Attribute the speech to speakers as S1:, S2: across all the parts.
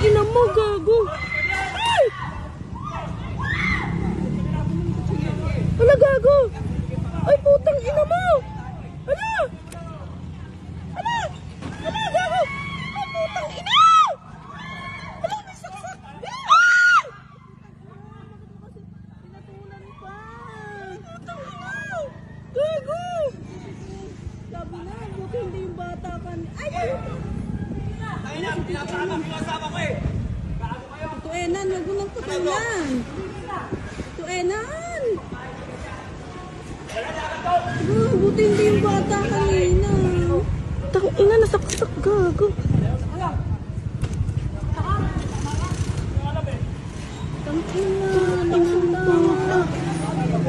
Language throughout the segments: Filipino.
S1: ina mo, gago. Ay! Ala, gago. Ay, putang ina mo. Ala! Ala! Ala, gago. Ay, putang ina! Ala, may saksak. Ah!
S2: Pinatulan pa.
S1: Putang ina! Gago!
S2: Sabi na, buti hindi yung bata ka. Ay,
S3: Ay na, pinasama ko eh.
S2: ito Enan, wag mo nang patulan. Ito Enan. Buti hindi yung bata kanina.
S1: Tang ina, nasaksak, gago.
S2: Tang ina.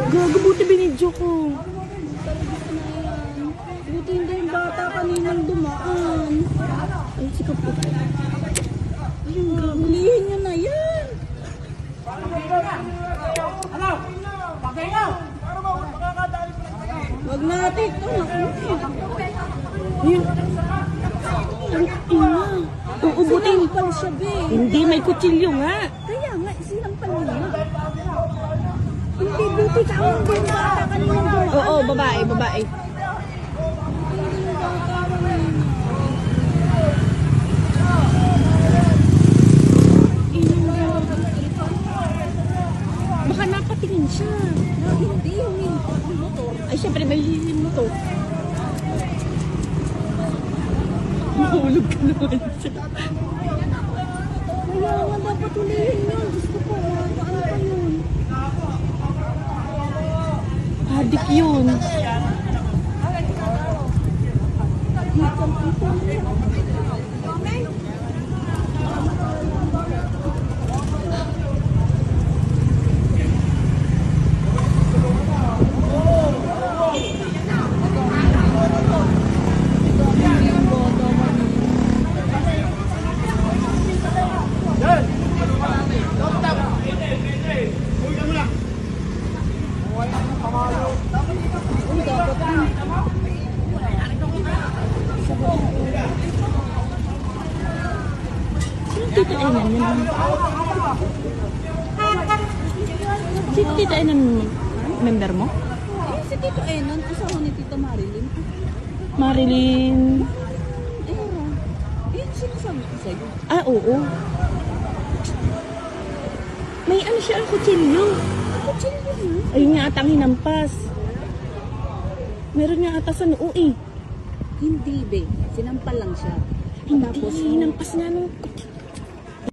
S1: Gago, buti binidyo ko.
S2: Buti hindi yung bata kaninang dumaan.
S1: Ay, sikap po.
S2: Ayun, gagulihin nyo na yan.
S3: Ano? Pagkaingaw! Para ba? Makakadali ko lang.
S2: Wag natin ito.
S1: Ayun. Ang ina. Oo, buti.
S2: Sinampal siya, be.
S1: Hindi, may kutsilyo nga.
S2: Kaya nga, sinampal niya. Hindi, buti ka. Hindi yung bata kaninang dumaan.
S1: Oo, babae, babae.
S2: Hindi yung bata kanina.
S1: Baka napatingin siya.
S2: Hindi, huminto ang motor.
S1: Ay, syempre, may hihin mo to. Mahulog ka naman siya.
S2: Kaya nga dapat ulihin yun. Diyos ko po, paano pa yun?
S1: Adik yun. Tita Enan yan. Si Tita Enan member mo?
S2: Eh, si Tito Enan, asawa ni Tita Marilyn.
S1: Marilyn.
S2: Ayun. Ayun, sinasabi ko sa'yo.
S1: Ah, oo. May ano siya, kutsilyo.
S2: Kutsilyo yun.
S1: Ayun nga atang hinampas. Meron nga ata sa noo eh.
S2: Hindi, be. Sinampal lang siya.
S1: Hindi,
S2: Tapos,
S1: hinampas nga nung kutsilyo.